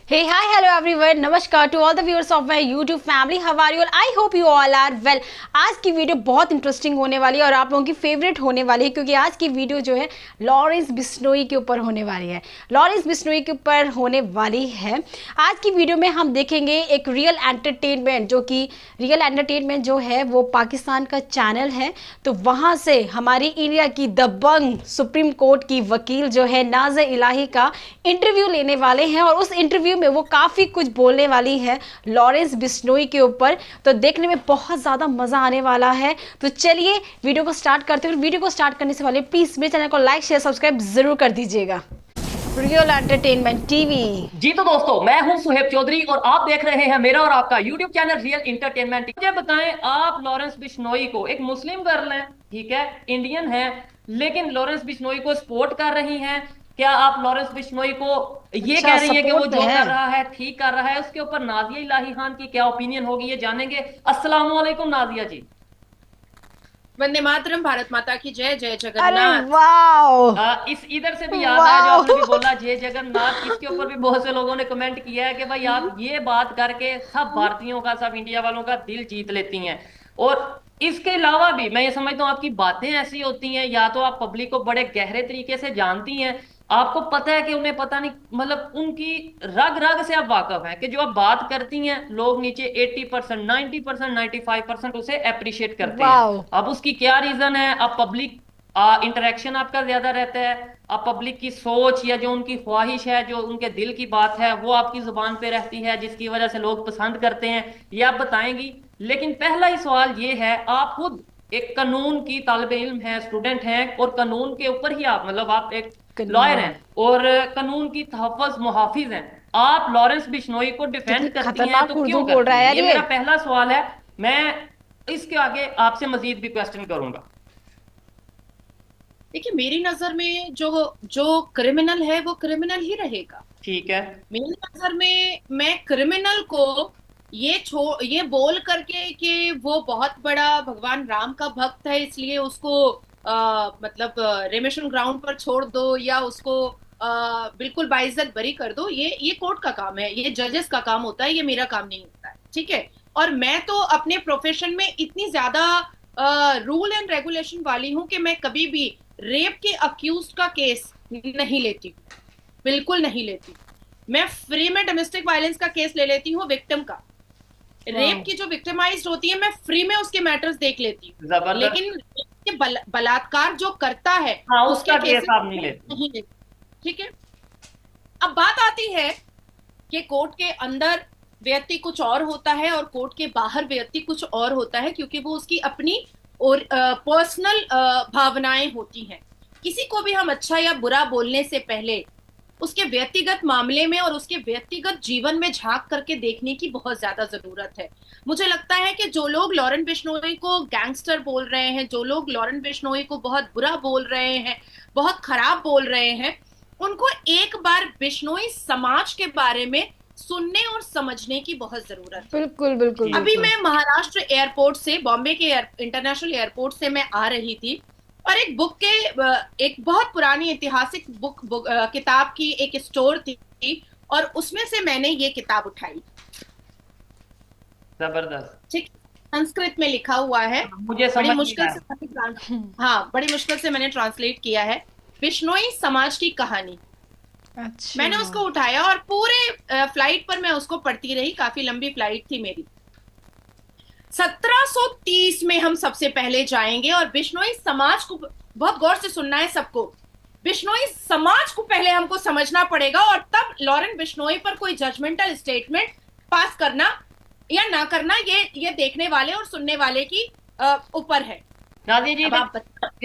Hey, hi, hello everyone. नमस्कार to all the viewers of my YouTube family. How are you all? I hope you all are well. आज की video बहुत interesting होने वाली है और आप लोगों की फेवरेट होने वाली है क्योंकि आज की वीडियो जो है लॉरेंस बिश्नोई के ऊपर होने वाली है। लॉरेंस बिश्नोई के ऊपर होने वाली है। आज की वीडियो में हम देखेंगे एक रियल एंटरटेनमेंट जो है वो पाकिस्तान का चैनल है। तो वहाँ से हमारी इंडिया की दबंग सुप्रीम कोर्ट की वकील जो है नाज़ इलाही का इंटरव्यू लेने वाले हैं और उस इंटरव्यू में वो काफ़ी कुछ बोलने वाली है लॉरेंस बिश्नोई के ऊपर। तो देखने में बहुत ज़्यादा मज़ा आने वाला है। तो चलिए वीडियो को स्टार्ट करते हैं। वीडियो को स्टार्ट करने से पहले प्लीज़ मेरे चैनल को लाइक शेयर सब्सक्राइब ज़रूर कर दीजिएगा। Real entertainment TV. जी तो दोस्तों, मैं हूं सुहेब चौधरी और आप देख रहे हैं मेरा और आपका यूट्यूब चैनल रियल इंटरटेनमेंट। मुझे बताएं, आप लॉरेंस बिश्नोई को, एक मुस्लिम गर्ल हैं, ठीक है, इंडियन है, लेकिन लॉरेंस बिश्नोई को सपोर्ट कर रही हैं। क्या आप लॉरेंस बिश्नोई को ये कह रही है कि वो जो कर रहा है ठीक कर रहा है? उसके ऊपर नाजिया इलाही खान की क्या ओपिनियन होगी, ये जानेंगे। अस्सलाम वालेकुम नाजिया जी। वंदे मातरम, भारत माता की जय, जय अरे जगन्नाथ। वाह, इस इधर से भी याद है जो आपने भी बोला जय जगन्नाथ। इसके ऊपर भी बहुत से लोगों ने कमेंट किया है कि भाई आप ये बात करके सब भारतीयों का, सब इंडिया वालों का दिल जीत लेती हैं। और इसके अलावा भी मैं ये समझता हूँ आपकी बातें ऐसी होती हैं, या तो आप पब्लिक को बड़े गहरे तरीके से जानती हैं, आपको पता है कि उन्हें पता नहीं, मतलब उनकी रग रग से आप वाकफ हैं कि जो आप बात करती हैं लोग नीचे 80%, 90%, 95% उसे अप्रिशिएट करते हैं। अब उसकी क्या रीजन है? आप पब्लिक इंटरेक्शन आपका ज्यादा रहता है, आप पब्लिक की सोच या जो उनकी ख्वाहिश है, जो उनके दिल की बात है, वो आपकी जुबान पे रहती है, जिसकी वजह से लोग पसंद करते हैं, ये आप बताएंगी। लेकिन पहला ही सवाल ये है, आप खुद एक कानून की तालिब इल्म है, स्टूडेंट हैं, और कानून के ऊपर ही आप, मतलब आप एक लॉयर हैं और कानून की तहफ़्फ़ुज़ मुहाफिज हैं। आप लॉरेंस बिश्नोई को डिफेंड करती हैं तो क्यों बोल रहा है यार ये मेरा पहला सवाल है। मैं इसके आगे आपसे मजीद भी क्वेश्चन करूंगा। देखिए, मेरी नजर में जो जो क्रिमिनल है वो क्रिमिनल ही रहेगा। ठीक है, मेरी नजर में मैं क्रिमिनल को ये बोल करके कि वो बहुत बड़ा भगवान राम का भक्त है, इसलिए उसको मतलब रेमेशन ग्राउंड पर छोड़ दो या उसको बिल्कुल बाइज्जत बरी कर दो, ये कोर्ट का काम है, ये जजेस का काम होता है, ये मेरा काम नहीं होता है। ठीक है। और मैं तो अपने प्रोफेशन में इतनी ज्यादा रूल एंड रेगुलेशन वाली हूं कि मैं कभी भी रेप के अक्यूज का केस नहीं लेती, बिल्कुल नहीं लेती। मैं फ्री में डोमेस्टिक वायलेंस का केस ले लेती हूँ, विक्टिम का। रेप की जो विक्टिमाइज्ड होती है मैं फ्री में उसके मैटर्स देख लेती हूँ, लेकिन बलात्कार जो करता है उसके केस आप नहीं लेती। ठीक है। अब बात आती है कि कोर्ट के अंदर व्यक्ति कुछ और होता है और कोर्ट के बाहर व्यक्ति कुछ और होता है, क्योंकि वो उसकी अपनी और पर्सनल भावनाएं होती हैं। किसी को भी हम अच्छा या बुरा बोलने से पहले उसके व्यक्तिगत मामले में और उसके व्यक्तिगत जीवन में झांक करके देखने की बहुत ज्यादा जरूरत है। मुझे लगता है कि जो लोग लॉरेंस बिश्नोई को गैंगस्टर बोल रहे हैं, जो लोग लॉरेंस बिश्नोई को बहुत बुरा बोल रहे हैं, बहुत खराब बोल रहे हैं, उनको एक बार बिश्नोई समाज के बारे में सुनने और समझने की बहुत जरूरत है। बिल्कुल बिल्कुल। अभी मैं महाराष्ट्र एयरपोर्ट से, बॉम्बे के इंटरनेशनल एयरपोर्ट से मैं आ रही थी और एक बुक के एक बहुत पुरानी ऐतिहासिक किताब की एक स्टोर थी और उसमें से मैंने ये किताब उठाई। जबरदस्त। ठीक, संस्कृत में लिखा हुआ है, मुझे बड़ी मुश्किल से हाँ, बड़ी मुश्किल से मैंने ट्रांसलेट किया है, बिश्नोई समाज की कहानी। अच्छा। मैंने उसको उठाया और पूरे फ्लाइट पर मैं उसको पढ़ती रही, काफी लंबी फ्लाइट थी मेरी। 1730 में हम सबसे पहले जाएंगे और बिश्नोई समाज को, बहुत गौर से सुनना है सबको, बिश्नोई समाज को पहले हमको समझना पड़ेगा और तब लॉरेंस बिश्नोई पर कोई जजमेंटल स्टेटमेंट पास करना या ना करना ये देखने वाले और सुनने वाले की ऊपर है। नाज़िया जी,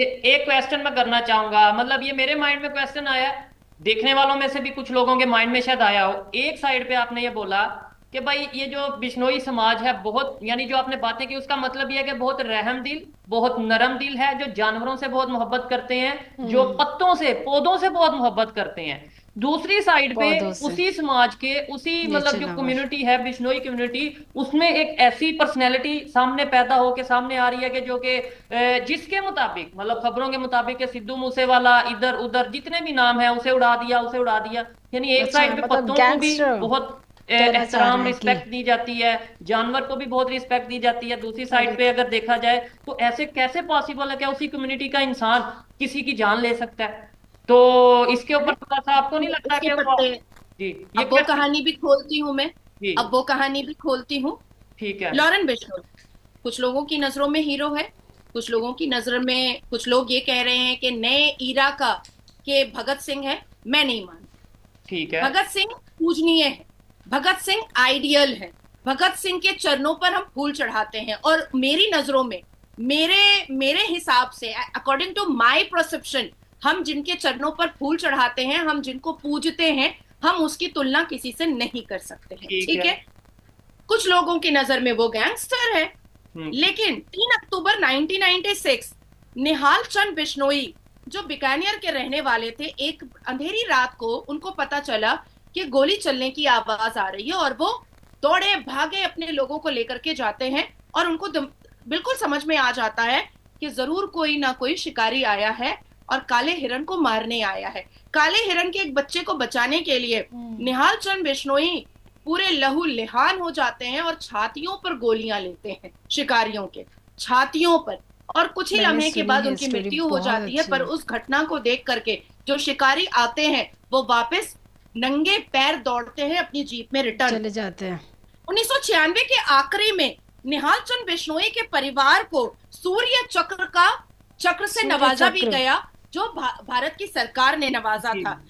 एक क्वेश्चन मैं करना चाहूंगा, मतलब ये मेरे माइंड में क्वेश्चन आया, देखने वालों में से भी कुछ लोगों के माइंड में शायद आया हो। एक साइड पे आपने ये बोला कि भाई ये जो बिश्नोई समाज है बहुत, यानी जो आपने बातें की उसका मतलब ये है कि बहुत रहम दिल, बहुत नरम दिल है, जो जानवरों से बहुत मोहब्बत करते हैं, जो पत्तों से, पौधों से बहुत मोहब्बत करते हैं। दूसरी साइड पे पौधों से उसी समाज के उसी मतलब नेचर जो लवर। कम्युनिटी है बिश्नोई कम्युनिटी, उसमें एक ऐसी पर्सनैलिटी सामने पैदा होके सामने आ रही है कि जो कि जिसके मुताबिक मतलब खबरों के मुताबिक कि सिद्धू मूसेवाला इधर उधर जितने भी नाम है उसे उड़ा दिया उसे उड़ा दिया। यानी एक अच्छा, साइड पे मतलब पत्तों को भी गैंगस्टर बहुत कहना चाह एहतराम रहे हैं कि रिस्पेक्ट दी जाती है, जानवर को भी बहुत रिस्पेक्ट दी जाती है। दूसरी साइड पे करेक्ट। अगर देखा जाए तो ऐसे कैसे पॉसिबल है, क्या उसी कम्युनिटी का इंसान किसी की जान ले सकता है? तो इसके ऊपर अरे थोड़ा सा आपको नहीं लगता इसके कि वो, पत्ते, जी ये अब वो क्वेश्चन, कहानी भी खोलती हूँ मैं, जी अब वो कहानी भी खोलती हूँ। ठीक है, लॉरेन बिश्नोई कुछ लोगों की नजरों में हीरो है, कुछ लोगों की नजर में कुछ लोग ये कह रहे हैं कि नए ईरा का के भगत सिंह है। मैं नहीं मानती। ठीक है, भगत सिंह पूजनीय है, भगत सिंह आइडियल है, भगत सिंह के चरणों पर हम फूल चढ़ाते हैं। और मेरी नजरों में, मेरे मेरे हिसाब से, अकॉर्डिंग टू माय परसेप्शन, हम जिनके चरणों पर फूल चढ़ाते हैं, हम जिनको पूजते हैं, हम उसकी तुलना किसी से नहीं कर सकते हैं। ठीक ठीक है, है। कुछ लोगों की नजर में वो गैंगस्टर है, हम्म, लेकिन 3 अक्टूबर 1996 निहाल चंद बिश्नोई जो बीकानेर के रहने वाले थे, एक अंधेरी रात को उनको पता चला कि गोली चलने की आवाज आ रही है और वो दौड़े भागे अपने लोगों को लेकर के जाते हैं। और उनको बिल्कुल समझ में आ जाता है कि जरूर कोई ना कोई शिकारी आया है और काले हिरन को मारने आया है। काले हिरन के एक बच्चे को बचाने के लिए निहाल चंद बिश्नोई पूरे लहू लुहान हो जाते हैं और छातियों पर गोलियां लेते हैं, शिकारियों के छातियों पर। और कुछ ही मैंने लम्हे के सुनी बाद है उनकी स्टोरी, मृत्यु हो बहुत जाती है। अच्छी पर है। उस घटना को देख करके जो शिकारी आते हैं वो वापस नंगे पैर दौड़ते हैं अपनी जीप में रिटर्न। चले जाते हैं। 1996 के आखिरी में निहाल चंद बिश्नोई के परिवार को सूर्य चक्र से सूर्य नवाजा भी चक्र। गया, जो भारत की सरकार ने नवाजा जी, था।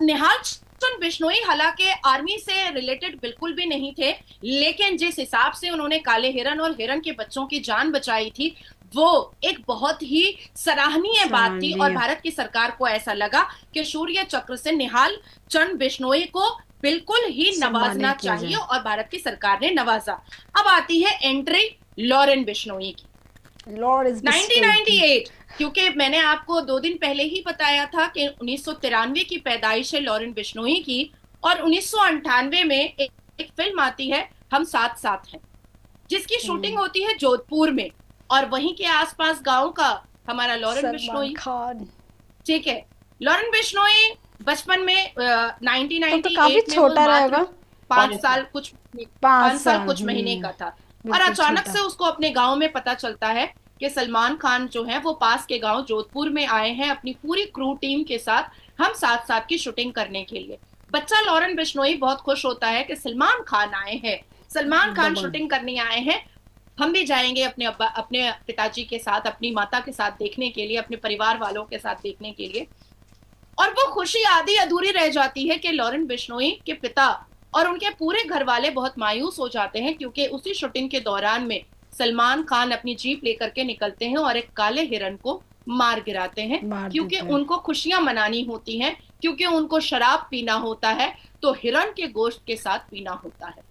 निहाल चंद बिश्नोई हालांकि आर्मी से रिलेटेड बिल्कुल भी नहीं थे, लेकिन जिस हिसाब से उन्होंने काले हिरन और हिरन के बच्चों की जान बचाई थी, वो एक बहुत ही सराहनीय बात थी। और सराहनीय। भारत की सरकार को ऐसा लगा कि सूर्य चक्र से निहाल चंद बिश्नोई को बिल्कुल ही नवाजना सम्मानित किया चाहिए, जाए। और भारत की सरकार ने नवाजा। अब आती है एंट्री लॉरेन बिश्नोई की। लॉरेंस बिश्नोई की। 1998, क्योंकि मैंने आपको 2 दिन पहले ही बताया था कि 1993 की पैदाइश है लॉरेन बिश्नोई की, और 1998 में एक फिल्म आती है हम साथ साथ हैं, जिसकी शूटिंग होती है जोधपुर में, और वहीं के आसपास गांव का हमारा लॉरेन सलमान बिश्नोई। खान। ठीक है। लॉरेन बिश्नोई बचपन में तब तो 1998 काफी में वो छोटा मात्र रहेगा। 5 साल कुछ 5 5 साल साल। कुछ महीने का था। और बिल्कुल अचानक छोटा। से उसको अपने गांव में पता चलता है कि सलमान खान जो है वो पास के गांव जोधपुर में आए हैं अपनी पूरी क्रू टीम के साथ हम साथ साथ की शूटिंग करने के लिए। बच्चा लॉरेन बिश्नोई बहुत खुश होता है कि सलमान खान आए हैं, सलमान खान दबंग। शूटिंग करने आए हैं, हम भी जाएंगे अपने अपने पिताजी के साथ, अपनी माता के साथ देखने के लिए, अपने परिवार वालों के साथ देखने के लिए। और वो खुशी आधी अधूरी रह जाती है कि लॉरेन बिश्नोई के पिता और उनके पूरे घर वाले बहुत मायूस हो जाते हैं, क्योंकि उसी शूटिंग के दौरान में सलमान खान अपनी जीप लेकर के निकलते हैं और एक काले हिरन को मार गिराते हैं, क्योंकि देते हैं। उनको खुशियां मनानी होती हैं, क्योंकि उनको शराब पीना होता है तो हिरन के गोश्त के साथ पीना होता है।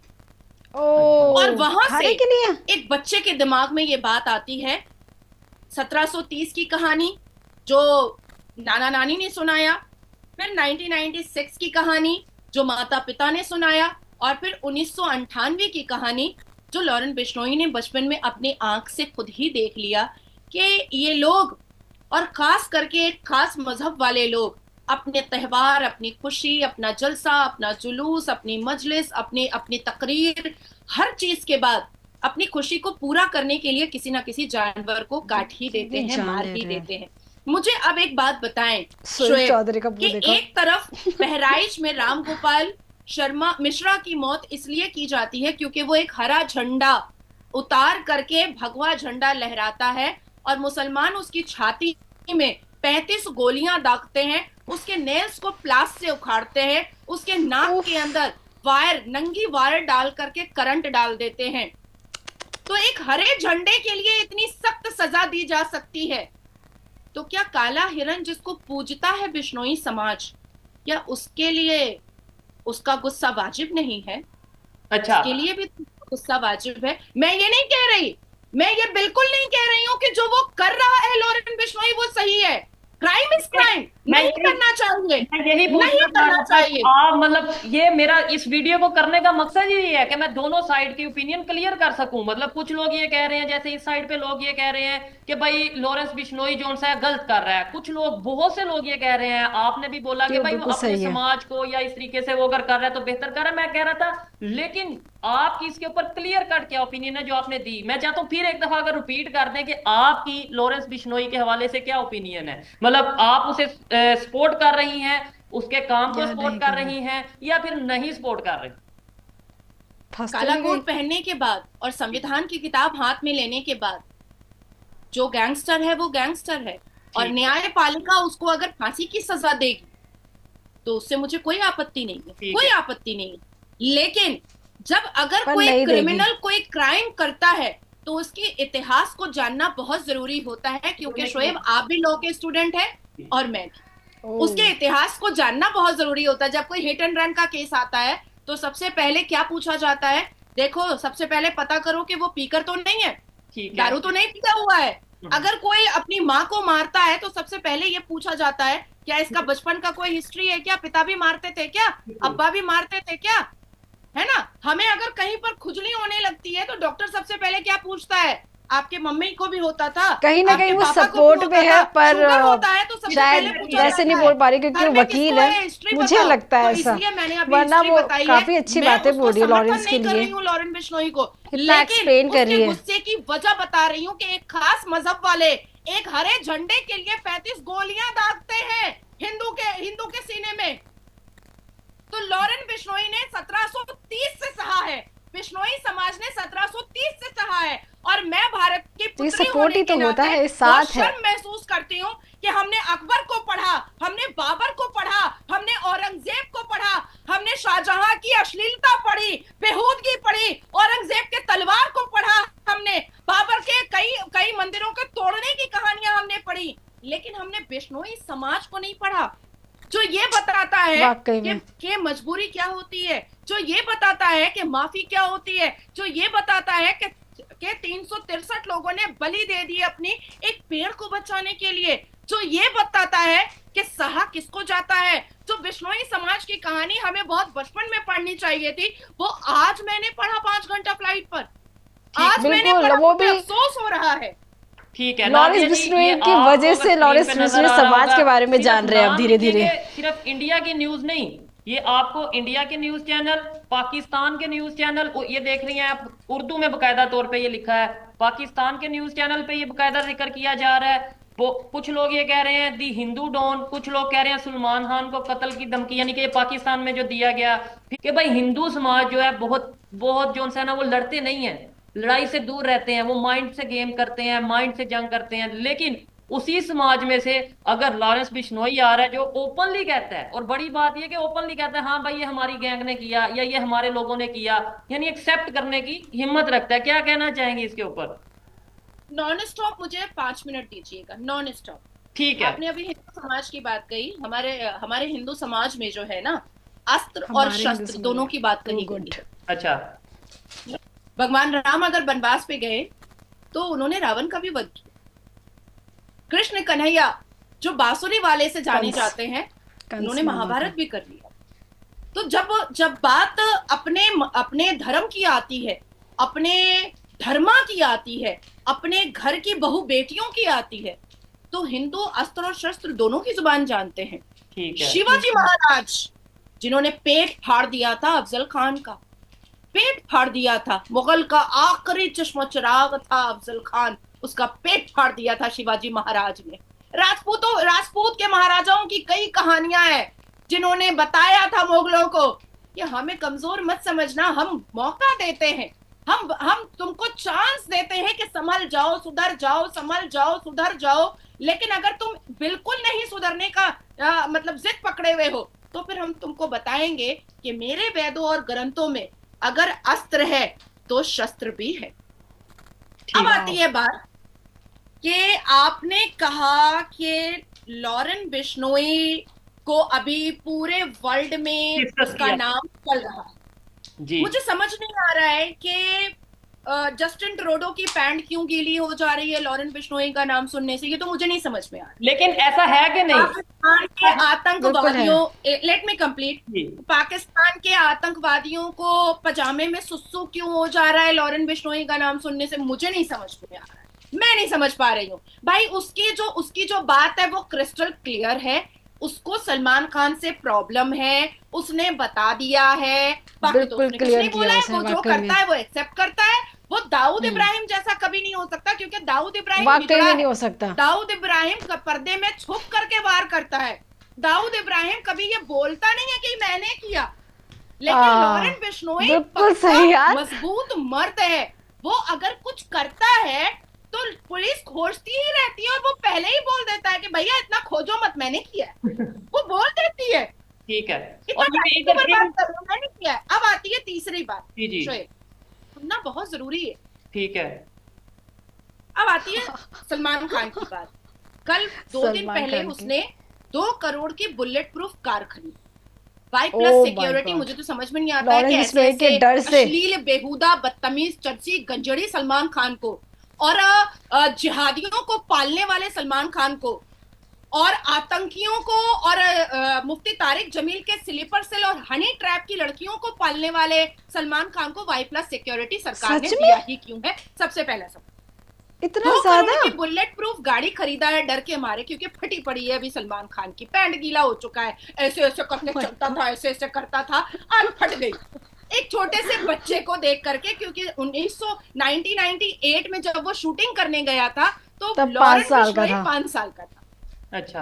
और वहां से खाने के लिए। एक बच्चे के दिमाग में ये बात आती है, 1730 की कहानी जो नाना नानी ने सुनाया, फिर 1996 की कहानी जो माता पिता ने सुनाया, और फिर 1998 की कहानी जो लॉरेन बिश्नोई ने बचपन में अपनी आंख से खुद ही देख लिया कि ये लोग, और खास करके एक खास मजहब वाले लोग, अपने त्यौहार, अपनी खुशी, अपना जलसा, अपना जुलूस, अपनी मजलिस, अपनी अपनी तकरीर, हर चीज के बाद अपनी खुशी को पूरा करने के लिए किसी ना किसी जानवर को काट ही देते हैं, मार ही देते हैं। मुझे अब एक बात बताएं शोएब चौधरी का कि एक तरफ बहराइच में राम गोपाल शर्मा मिश्रा की मौत इसलिए की जाती है क्योंकि वो एक हरा झंडा उतार करके भगवा झंडा लहराता है, और मुसलमान उसकी छाती में 35 गोलियां दागते हैं, उसके नेल्स को प्लास से उखाड़ते हैं, उसके नाक के अंदर वायर, नंगी वायर डाल करके करंट डाल देते हैं। तो एक हरे झंडे के लिए इतनी सख्त सजा दी जा सकती है, तो क्या काला हिरन जिसको पूजता है बिश्नोई समाज, क्या उसके लिए उसका गुस्सा वाजिब नहीं है? अच्छा, उसके लिए भी गुस्सा वाजिब है। मैं ये नहीं कह रही, मैं ये बिल्कुल नहीं कह रही हूं कि जो वो कर रहा है लॉरेन बिश्नोई वो सही है। क्राइम इज क्राइम, मैं नहीं करना चाहिए, मैं यही नहीं पूछना चाह करना रहा था कि चाहिए। आप मतलब ये मेरा इस वीडियो को करने का मकसद ही है कि मैं दोनों साइड की ओपिनियन क्लियर कर सकूं। मतलब कुछ लोग ये कह रहे हैं, जैसे इस साइड पे लोग ये कह रहे हैं कि भाई लॉरेंस बिश्नोई जो है गलत कर रहा है, कुछ लोग, बहुत से लोग ये कह रहे हैं, आपने भी बोला कि कि वो भाई वो बिल्कुल अपने सही है। समाज को या इस तरीके से वो अगर कर रहा है तो बेहतर कर रहा है। मैं कह रहा था लेकिन आपकी इसके ऊपर क्लियर कट क्या ओपिनियन है जो आपने दी। मैं चाहता हूँ फिर एक दफा अगर रिपीट कर दें कि आपकी लॉरेंस बिश्नोई के हवाले से क्या ओपिनियन है। मतलब आप उसे सपोर्ट कर रही हैं, उसके काम को या सपोर्ट नहीं कर कर रही, रही हैं, या फिर नहीं सपोर्ट कर रही। फंस तो काला नहीं गई? कोट पहनने के बाद और संविधान की किताब हाथ में लेने के बाद जो गैंगस्टर है वो गैंगस्टर है, और ठीक है। न्यायपालिका उसको अगर फांसी की सजा देगी तो उससे मुझे कोई आपत्ति नहीं है, ठीक कोई है। आपत्ति नहीं है। लेकिन जब अगर पर कोई नहीं देगी। क्रिमिनल कोई क्राइम करता है तो उसके इतिहास को जानना बहुत जरूरी होता है, क्योंकि शोएब आप भी लॉ के स्टूडेंट हैं और मैं भी। ओ, उसके इतिहास को जानना बहुत जरूरी होता है। जब कोई हिट एंड रन का केस आता है तो सबसे पहले क्या पूछा जाता है, देखो सबसे पहले पता करो कि वो पीकर तो नहीं है, ठीक है। दारू तो नहीं पीता हुआ है। अगर कोई अपनी माँ को मारता है तो सबसे पहले ये पूछा जाता है क्या इसका बचपन का कोई हिस्ट्री है, क्या पिता भी मारते थे, क्या अब्बा भी मारते थे क्या, है ना। हमें अगर कहीं पर खुजली होने लगती है तो डॉक्टर सबसे पहले क्या पूछता है, आपके मम्मी को भी होता था, कहीं ना आपके कहीं वो पापा को सपोर्ट भी पे होता है, था, पर शुगर होता है तो सबसे शायद पहले पूछा वैसे नहीं जाता बोल है पा रही क्योंकि घर वो में वकील किसको है, है, हिस्ट्री मुझे बताओ। लगता है तो ऐसा, इसलिए मैंने अभी वरना हिस्ट्री वो बताई है। काफी अच्छी मैं बातें उसको बोल रही है समर्थन लॉरेंस के नहीं कर लिए, रही हूँ लॉरेंस बिश्नोई को, कितना लेकिन एक्सप्लेन कर रही उसके है। गुस्से की वजह बता रही हूँ कि एक खास मजहब वाले एक हरे झंडे के लिए 35 गोलियां दागते हैं हिंदू के सीने में। तो लॉरेंस बिश्नोई ने 1730 से सहा है, बिश्नोई समाज ने 1730 से सहा है, और मैं भारत की तो ये पुत्री सपोर्ट होने ही के तो होता नाते है, बहुत साथ है। शर्म महसूस करती हूँ कि हमने अकबर को पढ़ा, हमने बाबर को पढ़ा, हमने औरंगजेब को पढ़ा, हमने शाहजहां की अश्लीलता पढ़ी, बेहूदगी पढ़ी, औरंगजेब के तलवार को पढ़ा, हमने बाबर के कई कई मंदिरों के तोड़ने की कहानियां हमने पढ़ी, लेकिन हमने बिश्नोई समाज को नहीं पढ़ा जो ये बताता है वाकई में कि मजबूरी क्या होती है, जो ये बताता है कि माफी क्या होती है, जो ये बताता है कि 363 लोगों ने बलि दे दी अपनी एक पेड़ को बचाने के लिए, जो ये बताता है कि सहा किसको जाता है। जो बिश्नोई समाज की कहानी हमें बहुत बचपन में पढ़नी चाहिए थी, वो आज मैंने पढ़ा 5 घंटा फ्लाइट पर, आज मैंने बिल्कुल, पढ़ा, वो मुझे भी अफसोस हो रहा है। ठीक है लॉरेंस नादिया जी, बिश्नोई ये की आपको वजह अगर से स्क्रीन लॉरेंस पे बिश्नोई नजर आ रहा समाज होगा, के बारे में सिर्फ जान रहे हैं अब नाम धीरे धीरे। लिखेंगे, सिर्फ इंडिया की न्यूज नहीं, ये आपको इंडिया के न्यूज चैनल, पाकिस्तान के न्यूज चैनल, ये देख रही हैं आप, उर्दू में बकायदा तौर पे ये लिखा है, पाकिस्तान के न्यूज चैनल पे ये बकायदा जिक्र किया जा रहा है। वो कुछ लोग ये कह रहे हैं दी हिंदू डॉन, कुछ लोग कह रहे हैं सलमान खान को कत्ल की धमकी, यानी कि ये पाकिस्तान में जो दिया गया कि भाई हिंदू समाज जो है बहुत बहुत जो है ना वो लड़ते नहीं है, लड़ाई से दूर रहते हैं, वो माइंड से गेम करते हैं, माइंड से जंग करते हैं। लेकिन उसी समाज में से अगर लॉरेंस बिश्नोई आ रहा है जो ओपनली कहता है, और बड़ी बात ये कि ओपनली कहता है हाँ भाई ये हमारी गैंग ने किया या ये हमारे लोगों ने किया, यानी एक्सेप्ट करने की हिम्मत रखता है, क्या कहना चाहेंगे इसके ऊपर? नॉन स्टॉप मुझे 5 मिनट दीजिएगा, नॉन स्टॉप। ठीक है। आपने अभी हिंदू समाज की बात कही, हमारे हमारे हिंदू समाज में जो है ना अस्त्र और हमारे हिंदू शस्त्र समाज दोनों की बात में। कही गुड। गई। अच्छा। भगवान राम अगर वनवास पे गए तो उन्होंने रावण का भी वध किया। कृष्ण कन्हैया जो बांसुरी वाले से जाने कंस। जाते हैं, कंस उन्होंने मामा महाभारत का। भी कर लिया। तो जब बात अपने अपने धर्म की आती है, अपने धर्मा की आती है, अपने घर की बहु बेटियों की आती है, तो हिंदू अस्त्र और शस्त्र दोनों की जुबान जानते हैं। ठीक है। शिवाजी महाराज जिन्होंने पेट फाड़ दिया था अफजल खान का, पेट फाड़ दिया था, मुगल का आखिरी चश्मा चिराग था अफजल खान, उसका पेट फाड़ दिया था शिवाजी महाराज ने। राजपूत के महाराजाओं की कई कहानियां हैं जिन्होंने बताया था मुगलों को कि हमें कमजोर मत समझना, हम मौका देते हैं, हम तुमको चांस देते हैं कि संभल जाओ, सुधर जाओ, संभल जाओ, सुधर जाओ। लेकिन अगर तुम बिल्कुल नहीं सुधरने का मतलब जिद पकड़े हुए हो तो फिर हम तुमको बताएंगे कि मेरे वेदों और ग्रंथों में अगर अस्त्र है तो शस्त्र भी है। अब आती है बात कि आपने कहा कि लॉरेंस बिश्नोई को अभी पूरे वर्ल्ड में डिस्कस उसका किया। नाम चल रहा है। जी। मुझे समझ नहीं आ रहा है कि जस्टिन ट्रूडो की पैंट क्यों गीली हो जा रही है लॉरेंस बिश्नोई का नाम सुनने से, ये तो मुझे नहीं समझ में आ रहा। लेकिन ऐसा है कि नहीं? पाकिस्तान के आतंकवादियों, लेट मी कंप्लीट, जी। पाकिस्तान के आतंकवादियों को पजामे में सुसु क्यों हो जा रहा है लॉरेंस बिश्नोई का नाम सुनने से, मुझे नहीं समझ में आ रहा है, मैं नहीं समझ पा रही हूँ भाई। उसकी जो बात है वो क्रिस्टल क्लियर है, उसको सलमान खान से प्रॉब्लम है, उसने बता दिया है, बाकी तो उसने कुछ नहीं बोला है, वो जो करता है वो एक्सेप्ट करता है। वो दाऊद इब्राहिम जैसा कभी नहीं हो सकता, क्योंकि दाऊद इब्राहिम नहीं हो सकता। दाऊद इब्राहिम पर्दे में छुप करके वार करता है, दाऊद इब्राहिम कभी ये बोलता नहीं है कि मैंने किया। लेकिन लॉरेंस बिश्नोई मजबूत मर्द है, वो अगर कुछ करता है तो पुलिस खोजती ही रहती है और वो पहले ही बोल देता है कि भैया इतना खोजो मत, मैंने किया है। वो बोल देती है, ठीक है, और मैंने किया है। अब आती है तीसरी बात, सुनना बहुत जरूरी है, ठीक है। अब आती है सलमान खान की बात। कल 2 दिन पहले उसने 2 करोड़ की बुलेट प्रूफ कार खरीदी, वाई प्लस सिक्योरिटी। मुझे तो समझ में नहीं आता है कि ऐसे अश्लील, बेहुदा, बदतमीज, चर्ची, गंजड़ी सलमान खान को, और जिहादियों को पालने वाले सलमान खान को, और आतंकियों को, और मुफ्ती तारिक जमील के स्लीपर सेल और हनी ट्रैप की लड़कियों को पालने वाले सलमान खान को वाई प्लस सिक्योरिटी सरकार ने दिया ही क्यों है? सबसे पहला सब, इतना 2 करोड़ की बुलेट प्रूफ गाड़ी खरीदा है डर के मारे, क्योंकि फटी पड़ी है अभी सलमान खान की, पैंट गीला हो चुका है, ऐसे ऐसे करके चलता था, ऐसे ऐसे करता था, आज फट गई एक छोटे से बच्चे को देख करके। क्योंकि 1998 में जब वो शूटिंग करने गया था तो लॉरेंस बिश्नोई 5 साल का था। अच्छा,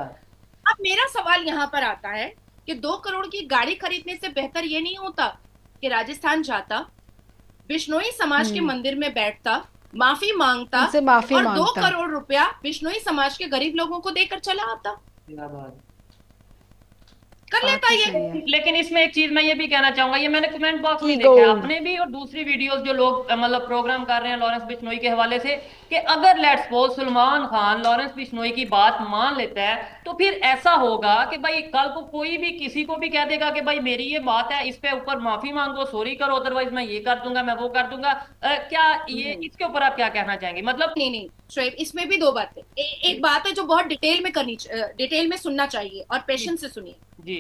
अब मेरा सवाल यहाँ पर आता है कि 2 करोड़ की गाड़ी खरीदने से बेहतर ये नहीं होता कि राजस्थान जाता, बिश्नोई समाज के मंदिर में बैठता, माफी मांगता, और 2 करोड़ रुपया बिश्नोई समाज के गरीब लोगों को देकर चला आता, कर लेता ये। लेकिन इसमें एक चीज मैं ये भी कहना चाहूंगा, ये मैंने कमेंट बॉक्स में देखा अपने भी और दूसरी वीडियोस जो लोग मतलब प्रोग्राम कर रहे हैं लॉरेंस बिश्नोई के हवाले से, कि अगर let's suppose Salman Khan Lawrence Bishnoi की बात मान लेता है तो फिर ऐसा होगा कि भाई कल को कोई भी किसी को भी कह देगा कि भाई मेरी ये बात है, इस पे ऊपर माफी मांगो, सॉरी करो, अदरवाइज मैं ये कर दूंगा, मैं वो कर दूंगा। क्या ये इसके ऊपर आप क्या कहना चाहेंगे? मतलब नहीं शोएब, इसमें भी 2 बातें। एक बात है जो बहुत डिटेल में सुनना चाहिए, और पेशेंस से सुनिए जी।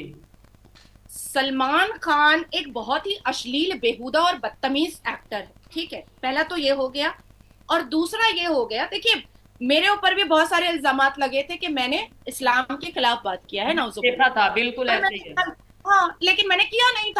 सलमान खान एक बहुत ही अश्लील, बेहुदा और बदतमीज एक्टर है, ठीक है, पहला तो ये हो गया। और दूसरा ये हो गया, देखिए मेरे ऊपर भी बहुत सारे इल्जामात लगे थे कि मैंने इस्लाम के खिलाफ बात किया है, देखा था, बिल्कुल ऐसे ही है। हाँ, लेकिन मैंने किया नहीं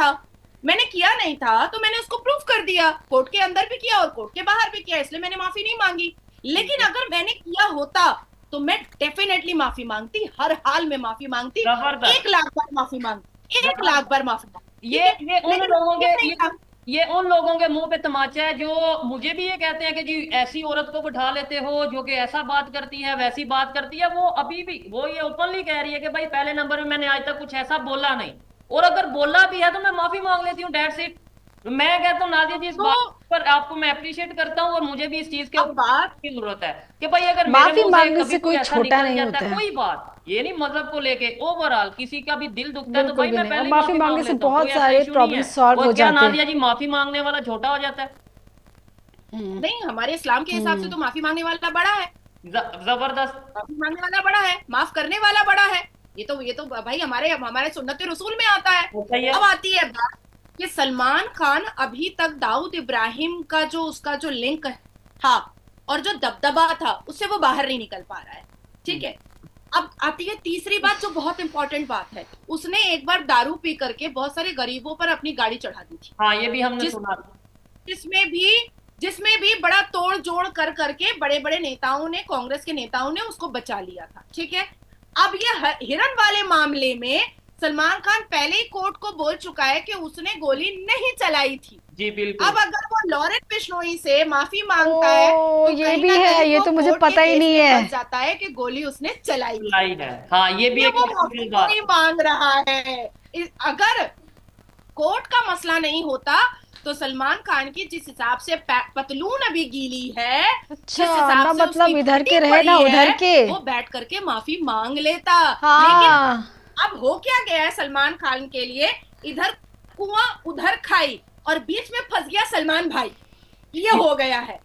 था, तो मैंने उसको प्रूफ कर दिया, कोर्ट के अंदर भी किया और कोर्ट के बाहर भी किया, इसलिए मैंने माफी नहीं मांगी। लेकिन अगर मैंने किया होता तो मैं डेफिनेटली माफी मांगती, हर हाल में माफी मांगती, 1 लाख बार माफी मांगती, 1 लाख बार माफी मांगती। ये उन लोगों के मुंह पे तमाचा है जो मुझे भी ये कहते हैं कि जी ऐसी औरत को बिठा लेते हो जो कि ऐसा बात करती है, वैसी बात करती है। वो अभी भी वो ये ओपनली कह रही है कि भाई पहले नंबर में मैंने आज तक कुछ ऐसा बोला नहीं, और अगर बोला भी है तो मैं माफी मांग लेती हूँ, डेट्स इट। मैं कहता हूँ नादिया जी, इस बात पर आपको मैं अप्रिशिएट करता हूँ, और मुझे भी इस चीज के बात की जरूरत है कि भाई अगर माफी मांगने से कोई छोटा नहीं होता है, कोई बात ये नहीं मजहब को लेके, ओवरऑल किसी का भी दिल दुखता है तो भाई मैं पहले माफी मांगने से बहुत सारे प्रॉब्लम सॉल्व हो जाते हैं। नादिया जी, माफी मांगने वाला छोटा हो जाता है? नहीं, हमारे इस्लाम के हिसाब से तो माफी मांगने वाला बड़ा है, जबरदस्त, माफी मांगने वाला बड़ा है, माफ करने वाला बड़ा है। ये तो भाई हमारे सुन्नत रसूल में आता है। अब आती है बात कि सलमान खान अभी तक दाऊद इब्राहिम का उसका जो लिंक था और जो दबदबा था उससे वो बाहर नहीं निकल पा रहा है, ठीक है। अब आती है तीसरी बात जो बहुत इंपॉर्टेंट बात है, उसने एक बार दारू पी करके बहुत सारे गरीबों पर अपनी गाड़ी चढ़ा दी थी। हाँ, ये भी हमने सुना। जिसमें भी बड़ा तोड़ जोड़ कर करके बड़े बड़े नेताओं ने, कांग्रेस के नेताओं ने उसको बचा लिया था, ठीक है। अब ये हिरन वाले मामले में सलमान खान पहले ही कोर्ट को बोल चुका है कि उसने गोली नहीं चलाई थी। जी बिल्कुल। अब अगर वो लॉरेंस बिश्नोई से माफी मांगता है तो ये भी है, ये तो मुझे पता ही नहीं है, जाता है कि गोली उसने चलाई है। हाँ, ये भी एक माफी मांग रहा है। अगर कोर्ट का मसला नहीं होता तो सलमान खान की जिस हिसाब से पतलून अभी गीली है, अच्छा, मतलब इधर के रहे ना उधर के, वो बैठ करके माफी मांग लेता। हाँ। लेकिन अब हो क्या गया है सलमान खान के लिए, इधर कुआं उधर खाई और बीच में फंस गया सलमान भाई। ये हो गया है।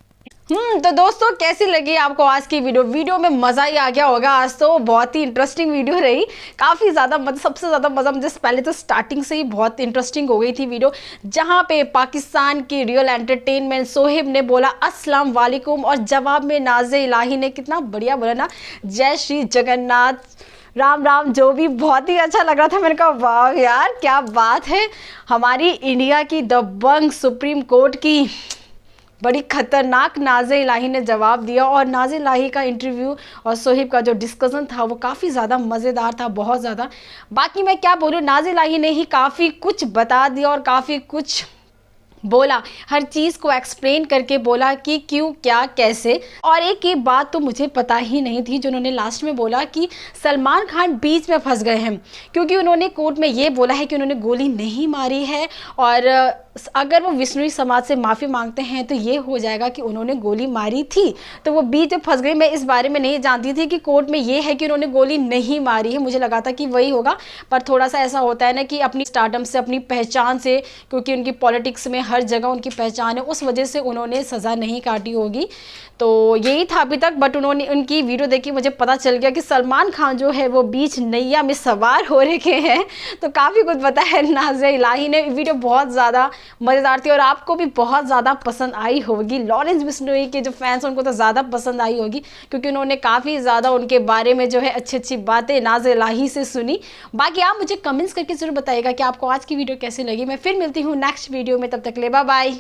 तो दोस्तों कैसी लगी आपको आज की वीडियो में मज़ा ही आ गया होगा। आज तो बहुत ही इंटरेस्टिंग वीडियो रही, काफ़ी ज़्यादा मतलब सबसे ज़्यादा मज़ा मुझे पहले तो स्टार्टिंग से ही बहुत इंटरेस्टिंग हो गई थी वीडियो, जहां पे पाकिस्तान की रियल एंटरटेनमेंट सोहेब ने बोला अस्सलाम वालेकुम और जवाब में नाज़े इलाही ने कितना बढ़िया बोला ना, जय श्री जगन्नाथ राम राम, जो भी बहुत ही अच्छा लग रहा था। मैंने कहा वाह यार क्या बात है, हमारी इंडिया की दबंग सुप्रीम कोर्ट की बड़ी खतरनाक नाज़े इलाही ने जवाब दिया। और नाज़े इलाही का इंटरव्यू और सोहेब का जो डिस्कशन था वो काफ़ी ज़्यादा मज़ेदार था, बहुत ज़्यादा। बाकी मैं क्या बोलूँ, नाज़े इलाही ने ही काफ़ी कुछ बता दिया और काफ़ी कुछ बोला, हर चीज़ को एक्सप्लेन करके बोला कि क्यों क्या कैसे। और एक बात तो मुझे पता ही नहीं थी जो उन्होंने लास्ट में बोला कि सलमान खान बीच में फंस गए हैं, क्योंकि उन्होंने कोर्ट में ये बोला है कि उन्होंने गोली नहीं मारी है और अगर वो विष्णुई समाज से माफ़ी मांगते हैं तो ये हो जाएगा कि उन्होंने गोली मारी थी, तो वो बीच में फंस गई। मैं इस बारे में नहीं जानती थी कि कोर्ट में ये है कि उन्होंने गोली नहीं मारी है, मुझे लगा था कि वही होगा। पर थोड़ा सा ऐसा होता है ना कि अपनी स्टारडम से, अपनी पहचान से, क्योंकि उनकी पॉलिटिक्स में हर जगह उनकी पहचान है, उस वजह से उन्होंने सज़ा नहीं काटी होगी। तो यही था अभी तक। बट उन्होंने उनकी वीडियो देखी, मुझे पता चल गया कि सलमान खान जो है वो बीच नैया में सवार हो रखे हैं, तो काफ़ी कुछ पता है नाज़े इलाही ने। वीडियो बहुत ज़्यादा मज़ेदार थी और आपको भी बहुत ज़्यादा पसंद आई होगी। लॉरेंस बिश्नोई के जो फैंस हैं उनको तो ज़्यादा पसंद आई होगी, क्योंकि उन्होंने काफ़ी ज़्यादा उनके बारे में जो है अच्छी अच्छी बातें नाज़े इलाही से सुनी। बाकी आप मुझे कमेंट्स करके ज़रूर बताइएगा कि आपको आज की वीडियो कैसी लगी। मैं फिर मिलती हूँ नेक्स्ट वीडियो में, तब तक ले बाय बाय।